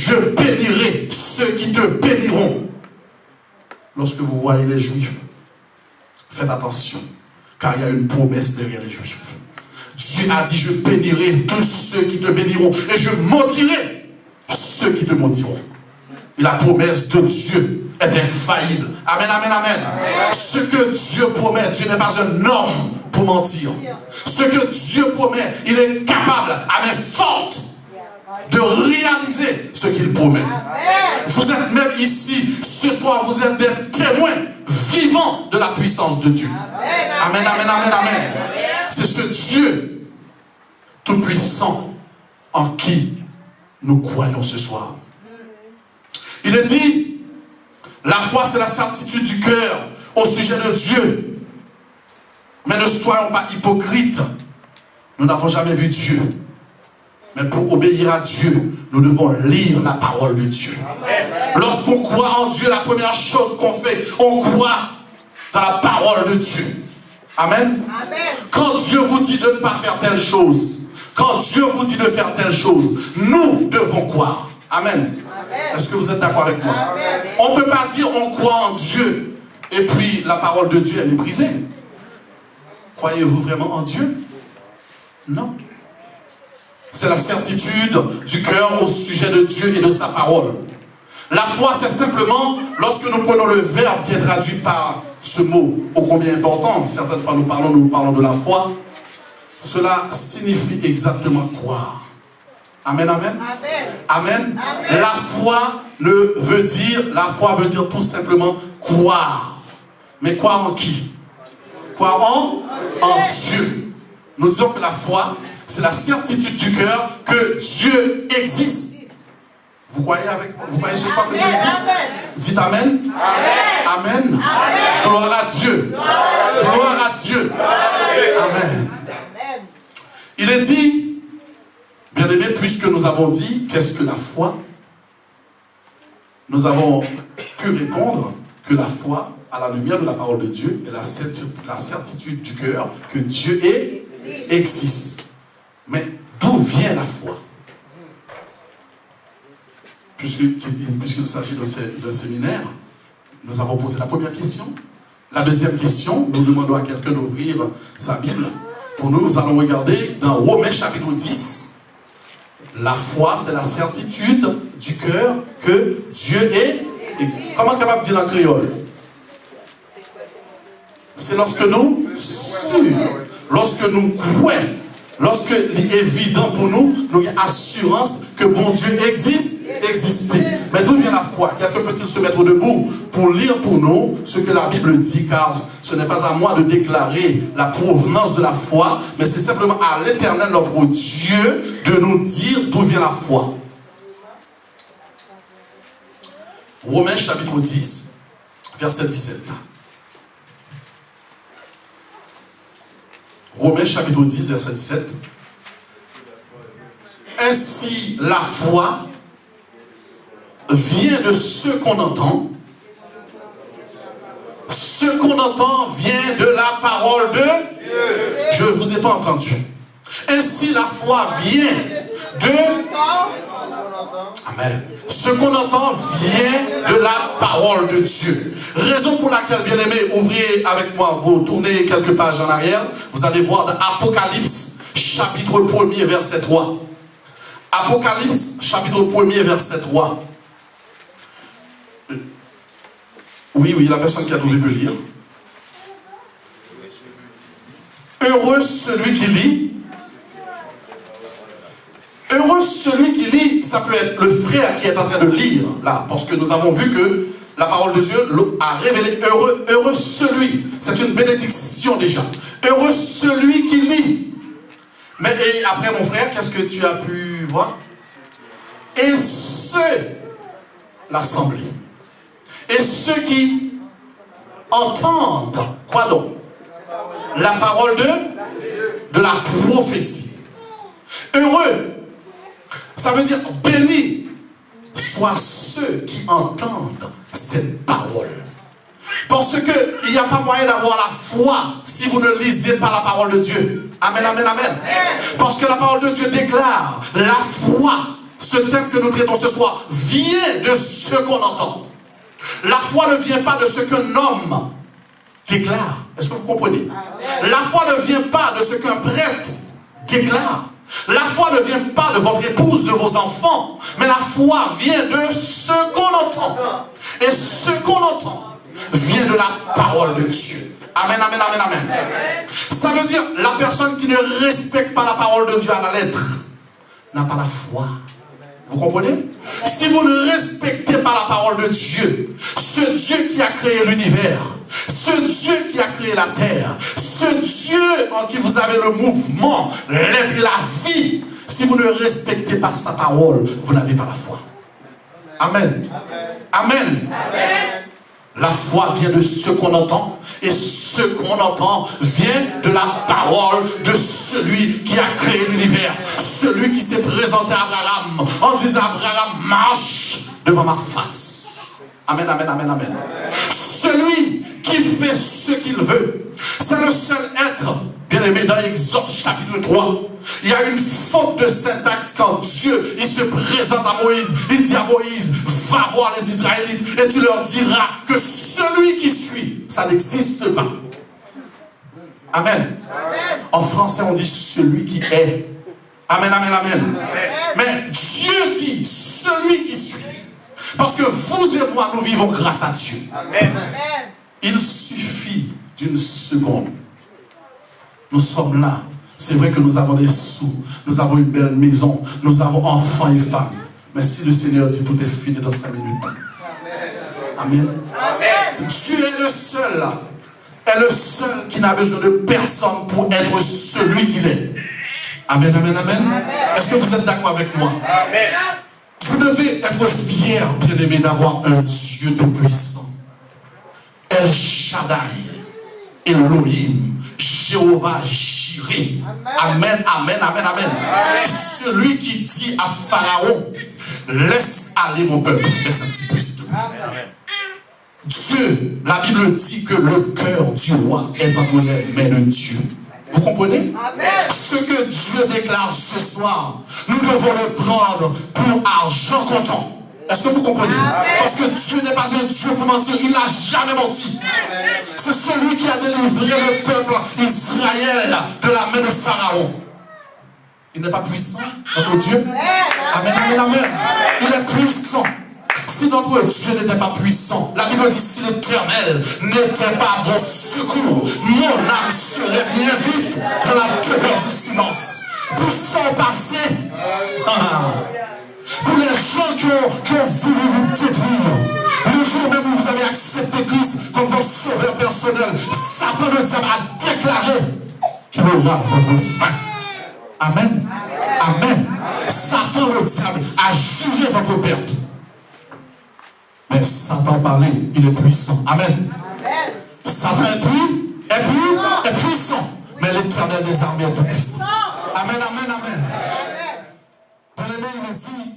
je bénirai ceux qui te béniront. Lorsque vous voyez les Juifs, faites attention, car il y a une promesse derrière les Juifs. Dieu a dit, je bénirai tous ceux qui te béniront, et je maudirai ceux qui te maudiront. Et la promesse de Dieu est infaillible. Amen, amen, amen. Ce que Dieu promet, Dieu n'est pas un homme pour mentir. Ce que Dieu promet, il est capable, à main forte, de réaliser ce qu'il promet. Vous êtes même ici, ce soir, vous êtes des témoins vivants de la puissance de Dieu. Amen, amen, amen, amen. C'est ce Dieu tout-puissant en qui nous croyons ce soir. Il est dit, la foi c'est la certitude du cœur au sujet de Dieu. Mais ne soyons pas hypocrites. Nous n'avons jamais vu Dieu. Mais pour obéir à Dieu, nous devons lire la parole de Dieu. Lorsqu'on croit en Dieu, la première chose qu'on fait, on croit dans la parole de Dieu. Amen. Quand Dieu vous dit de ne pas faire telle chose, quand Dieu vous dit de faire telle chose, nous devons croire. Amen. Est-ce que vous êtes d'accord avec moi? On ne peut pas dire on croit en Dieu et puis la parole de Dieu est méprisée. Croyez-vous vraiment en Dieu? Non. C'est la certitude du cœur au sujet de Dieu et de sa parole. La foi, c'est simplement, lorsque nous prenons le verbe qui est traduit par ce mot, ô combien important, certaines fois nous parlons de la foi, cela signifie exactement croire. Amen, amen. Amen. Amen. La foi veut dire tout simplement croire. Mais croire en qui? Croire en Dieu. Nous disons que la foi, c'est la certitude du cœur que Dieu existe. Vous croyez ce soir que Dieu existe? Dites Amen. Amen. Amen. Gloire à Dieu. Gloire à Dieu. Amen. Il est dit, bien aimé, puisque nous avons dit qu'est-ce que la foi, nous avons pu répondre que la foi, à la lumière de la parole de Dieu, est la certitude du cœur que Dieu existe. Mais d'où vient la foi? Puisqu'il s'agit d'un séminaire, nous avons posé la première question. La deuxième question, nous demandons à quelqu'un d'ouvrir sa Bible. Pour nous, nous allons regarder dans Romains chapitre 10. La foi, c'est la certitude du cœur que Dieu est. Comment capable de dire en créole? C'est lorsque nous sûrs, lorsque nous croyons, lorsque il est évident pour nous, nous avons assurance que bon Dieu existait. Mais d'où vient la foi? Quelqu'un peut-il se mettre debout pour lire pour nous ce que la Bible dit, car ce n'est pas à moi de déclarer la provenance de la foi, mais c'est simplement à l'Éternel, notre Dieu, de nous dire d'où vient la foi. Romains chapitre 10, verset 17. Romains chapitre 10, verset 17. Ainsi, la foi vient de ce qu'on entend. Ce qu'on entend vient de la parole de Dieu. Je ne vous ai pas entendu. Ainsi, la foi vient de... Amen. Ce qu'on entend vient de la parole de Dieu. Raison pour laquelle, bien aimé, ouvrez avec moi, vous tournez quelques pages en arrière, vous allez voir dans Apocalypse, chapitre 1er, verset 3. Apocalypse, chapitre 1er, verset 3. Oui, la personne qui a trouvé peut lire. Heureux celui qui lit. Heureux celui qui lit, ça peut être le frère qui est en train de lire, là, parce que nous avons vu que la parole de Dieu a révélé heureux celui. C'est une bénédiction déjà. Heureux celui qui lit. Mais et après, mon frère, qu'est-ce que tu as pu voir? Et l'assemblée. Et ceux qui entendent, quoi donc? La parole de la prophétie. Heureux, ça veut dire béni soient ceux qui entendent cette parole. Parce qu'il n'y a pas moyen d'avoir la foi si vous ne lisez pas la parole de Dieu. Amen, amen, amen. Parce que la parole de Dieu déclare la foi ce thème que nous traitons ce soir vient de ce qu'on entend. La foi ne vient pas de ce qu'un homme déclare. Est-ce que vous comprenez? La foi ne vient pas de ce qu'un prêtre déclare. La foi ne vient pas de votre épouse, de vos enfants, mais la foi vient de ce qu'on entend. Et ce qu'on entend vient de la parole de Dieu. Amen, amen, amen, amen. Ça veut dire la personne qui ne respecte pas la parole de Dieu à la lettre n'a pas la foi. Vous comprenez? Si vous ne respectez pas la parole de Dieu, ce Dieu qui a créé l'univers, ce Dieu qui a créé la terre, ce Dieu en qui vous avez le mouvement, l'être et la vie, si vous ne respectez pas sa parole, vous n'avez pas la foi. Amen. Amen. Amen. La foi vient de ce qu'on entend, et ce qu'on entend vient de la parole de celui qui a créé l'univers, celui qui s'est présenté à Abraham en disant: Abraham, marche devant ma face. Amen, amen, amen, amen. Celui qui fait ce qu'il veut, c'est le seul être, bien aimé, dans Exode chapitre 3. Il y a une faute de syntaxe quand Dieu, il se présente à Moïse. Il dit à Moïse: va voir les Israélites et tu leur diras que celui qui suit, ça n'existe pas. Amen. Amen. En français, on dit celui qui est. Amen, amen, amen. Amen. Mais Dieu dit celui qui suit. Parce que vous et moi, nous vivons grâce à Dieu. Amen. Il suffit d'une seconde. Nous sommes là. C'est vrai que nous avons des sous, nous avons une belle maison, nous avons enfants et femmes. Mais si le Seigneur dit tout est fini dans 5 minutes. Amen. Amen. Dieu est le seul qui n'a besoin de personne pour être celui qu'il est. Amen, amen, amen. Est-ce que vous êtes d'accord avec moi? Amen. Vous devez être fiers, bien-aimés, d'avoir un Dieu tout-puissant. El Shaddai, Elohim, Jéhovah Jireh. Amen, amen, amen, amen. Celui qui dit à Pharaon: laisse aller mon peuple. Laisse un petit peu, s'il te plaît. Dieu, la Bible dit que le cœur du roi est entre les mains de Dieu. Vous comprenez? Amen. Ce que Dieu déclare ce soir, nous devons le prendre pour argent comptant. Est-ce que vous comprenez? Amen. Parce que Dieu n'est pas un Dieu pour mentir. Il n'a jamais menti. C'est celui qui a délivré le peuple Israël de la main de Pharaon. Il n'est pas puissant, notre Dieu? Amen, amen, amen. Il est puissant. Si notre Dieu n'était pas puissant, la Bible dit: si l'Éternel n'était pas mon secours, mon âme serait bien vite dans la demeure du silence. Pour son passé, pour les gens qui ont voulu vous détruire, le jour même où vous avez accepté Christ comme votre sauveur personnel, Satan le diable a déclaré qu'il aura votre fin. Amen. Amen. Satan le diable a juré votre perte. Mais Satan parlait, il est puissant. Amen. Amen. Satan est puissant. Mais l'Éternel des armées est tout puissant. Amen, amen, amen. Bien-aimé, il me dit: